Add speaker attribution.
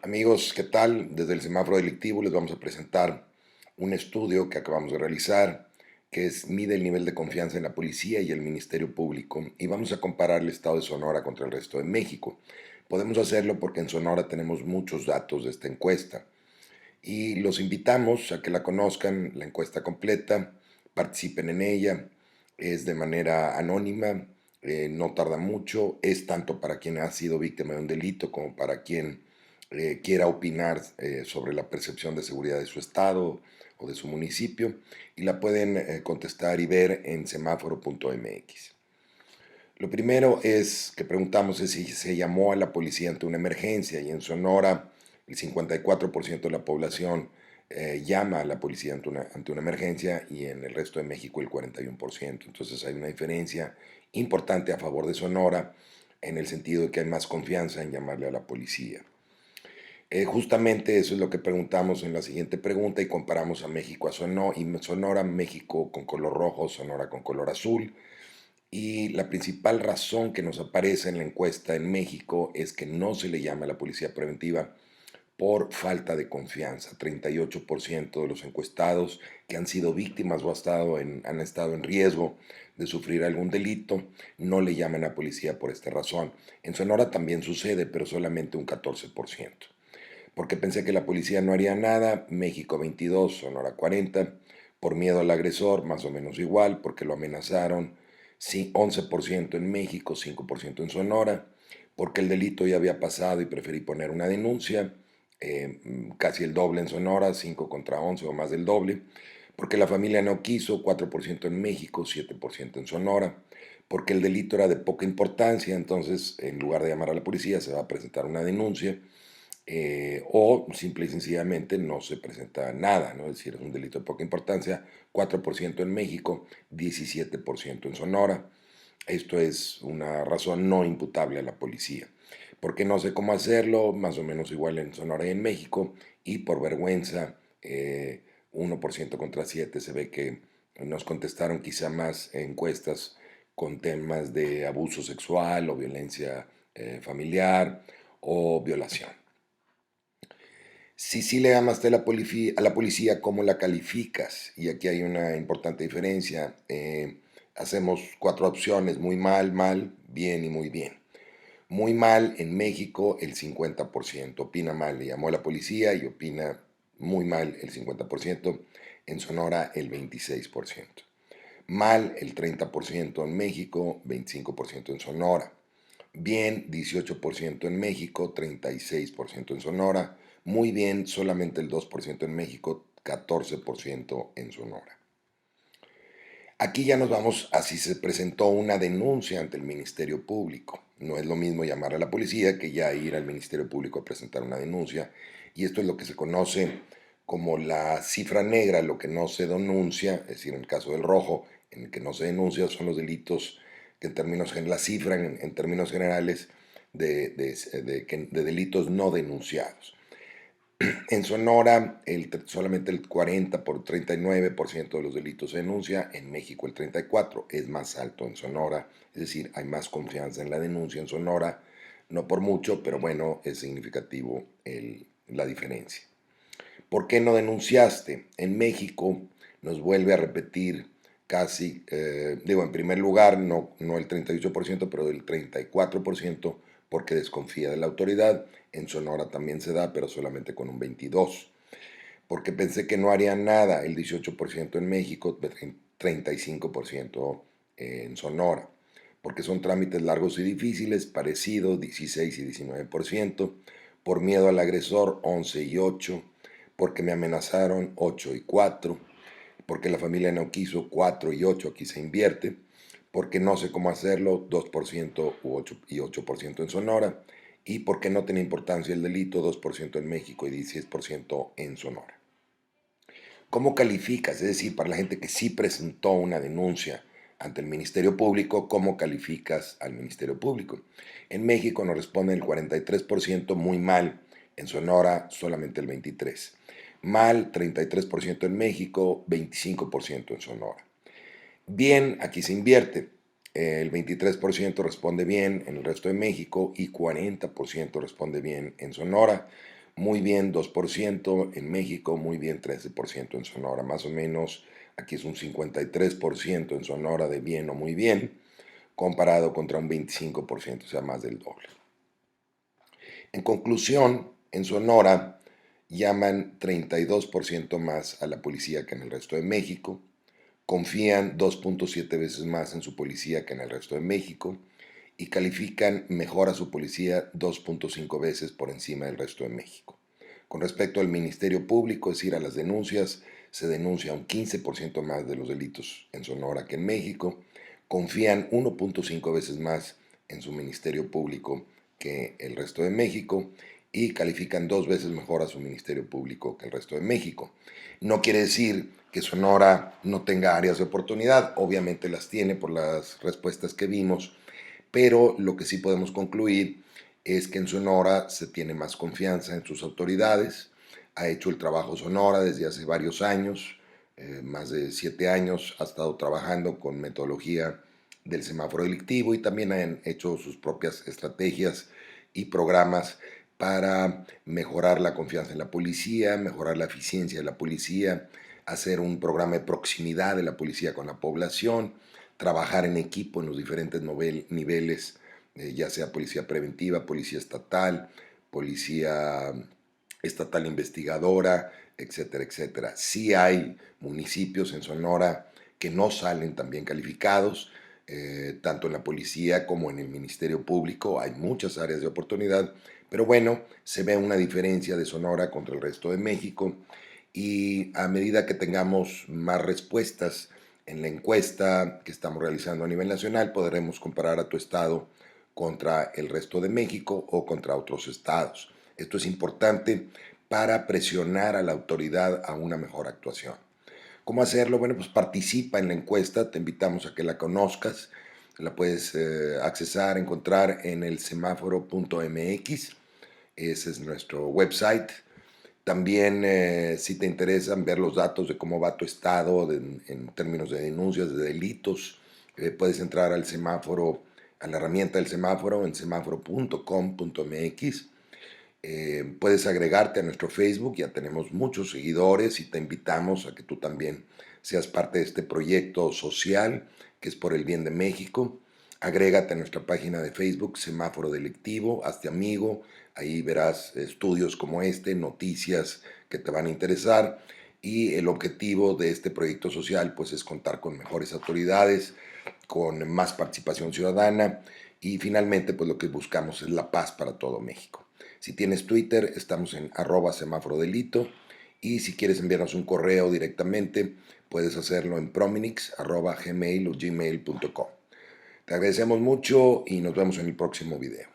Speaker 1: Amigos, ¿qué tal? Desde el semáforo delictivo les vamos a presentar un estudio que acabamos de realizar, mide el nivel de confianza en la policía y el Ministerio Público, y vamos a comparar el estado de Sonora contra el resto de México. Podemos hacerlo porque en Sonora tenemos muchos datos de esta encuesta y los invitamos a que la conozcan, la encuesta completa, participen en ella, es de manera anónima, no tarda mucho, es tanto para quien ha sido víctima de un delito como para quien quiera opinar sobre la percepción de seguridad de su estado o de su municipio, y la pueden contestar y ver en semáforo.mx. Lo primero es que preguntamos es si se llamó a la policía ante una emergencia, y en Sonora el 54% de la población llama a la policía ante una emergencia, y en el resto de México el 41%. Entonces hay una diferencia importante a favor de Sonora en el sentido de que hay más confianza en llamarle a la policía. Justamente eso es lo que preguntamos en la siguiente pregunta, y comparamos a México a Sonora, México con color rojo, Sonora con color azul. Y la principal razón que nos aparece en la encuesta en México es que no se le llama a la policía preventiva por falta de confianza. 38% de los encuestados que han sido víctimas o han estado en riesgo de sufrir algún delito no le llaman a la policía por esta razón. En Sonora también sucede, pero solamente un 14%. Porque pensé que la policía no haría nada, México 22, Sonora 40, por miedo al agresor, más o menos igual, porque lo amenazaron, sí, 11% en México, 5% en Sonora, porque el delito ya había pasado y preferí poner una denuncia, casi el doble en Sonora, 5 contra 11 o más del doble, porque la familia no quiso, 4% en México, 7% en Sonora, porque el delito era de poca importancia, entonces en lugar de llamar a la policía se va a presentar una denuncia, o simple y sencillamente no se presenta nada, ¿no? Es decir, es un delito de poca importancia, 4% en México, 17% en Sonora. Esto es una razón no imputable a la policía, porque no sé cómo hacerlo, más o menos igual en Sonora y en México, y por vergüenza, 1% contra 7, se ve que nos contestaron quizá más encuestas con temas de abuso sexual o violencia familiar o violación. Si sí le llamaste a la policía, ¿cómo la calificas? Y aquí hay una importante diferencia. Hacemos 4 opciones: muy mal, mal, bien y muy bien. Muy mal en México el 50% opina mal, le llamó a la policía y opina muy mal el 50%, en Sonora el 26%. Mal el 30% en México, 25% en Sonora. Bien 18% en México, 36% en Sonora. Muy bien solamente el 2% en México, 14% en Sonora. Aquí ya nos vamos a si se presentó una denuncia ante el Ministerio Público. No es lo mismo llamar a la policía que ya ir al Ministerio Público a presentar una denuncia. Y esto es lo que se conoce como la cifra negra, lo que no se denuncia, es decir, en el caso del rojo, en el que no se denuncia son los delitos que la cifra en términos generales de delitos no denunciados. En Sonora, solamente el 39% de los delitos se denuncia, en México el 34%, es más alto en Sonora, es decir, hay más confianza en la denuncia en Sonora, no por mucho, pero bueno, es significativo la diferencia. ¿Por qué no denunciaste? En México nos vuelve a repetir casi, en primer lugar, no el 38%, pero el 34%, porque desconfía de la autoridad. En Sonora también se da, pero solamente con un 22%. Porque pensé que no harían nada, el 18% en México, 35% en Sonora. Porque son trámites largos y difíciles, parecido, 16 y 19%. Por miedo al agresor, 11 y 8%. Porque me amenazaron, 8 y 4%. Porque la familia no quiso, 4 y 8%, aquí se invierte. Porque no sé cómo hacerlo, 2% y 8% en Sonora. Y porque no tiene importancia el delito, 2% en México y 16% en Sonora. ¿Cómo calificas? Es decir, para la gente que sí presentó una denuncia ante el Ministerio Público, ¿cómo calificas al Ministerio Público? En México nos responde el 43%, muy mal. En Sonora solamente el 23%. Mal, 33% en México, 25% en Sonora. Bien, aquí se invierte. El 23% responde bien en el resto de México y 40% responde bien en Sonora. muy bien 2%, en México muy bien 13% en Sonora, más o menos aquí es un 53% en Sonora de bien o muy bien, comparado contra un 25%, o sea, más del doble. En conclusión, en Sonora llaman 32% más a la policía que en el resto de México, confían 2.7 veces más en su policía que en el resto de México y califican mejor a su policía 2.5 veces por encima del resto de México. Con respecto al Ministerio Público, es decir, a las denuncias, se denuncia un 15% más de los delitos en Sonora que en México, confían 1.5 veces más en su Ministerio Público que el resto de México y califican 2 veces mejor a su Ministerio Público que el resto de México. No quiere decir que Sonora no tenga áreas de oportunidad, obviamente las tiene por las respuestas que vimos, pero lo que sí podemos concluir es que en Sonora se tiene más confianza en sus autoridades, ha hecho el trabajo Sonora desde hace varios años, más de 7 años ha estado trabajando con metodología del semáforo delictivo y también han hecho sus propias estrategias y programas para mejorar la confianza en la policía, mejorar la eficiencia de la policía, hacer un programa de proximidad de la policía con la población, trabajar en equipo en los diferentes niveles, ya sea policía preventiva, policía estatal investigadora, etcétera, etcétera. Sí hay municipios en Sonora que no salen tan bien calificados, tanto en la policía como en el Ministerio Público. Hay muchas áreas de oportunidad, pero bueno, se ve una diferencia de Sonora contra el resto de México y a medida que tengamos más respuestas en la encuesta que estamos realizando a nivel nacional, podremos comparar a tu estado contra el resto de México o contra otros estados. Esto es importante para presionar a la autoridad a una mejor actuación. ¿Cómo hacerlo? Bueno, pues participa en la encuesta, te invitamos a que la conozcas, la puedes accesar, encontrar en el semáforo.mx, ese es nuestro website. También, si te interesan ver los datos de cómo va tu estado en términos de denuncias de delitos, puedes entrar al semáforo, a la herramienta del semáforo en semáforo.com.mx. Puedes agregarte a nuestro Facebook, ya tenemos muchos seguidores y te invitamos a que tú también seas parte de este proyecto social que es por el bien de México. Agrégate a nuestra página de Facebook, Semáforo Delictivo, hazte amigo, ahí verás estudios como este, noticias que te van a interesar y el objetivo de este proyecto social pues es contar con mejores autoridades, con más participación ciudadana y finalmente pues lo que buscamos es la paz para todo México. Si tienes Twitter, estamos en @semáforodelito y si quieres enviarnos un correo directamente, puedes hacerlo en prominix@gmail.com. Te agradecemos mucho y nos vemos en el próximo video.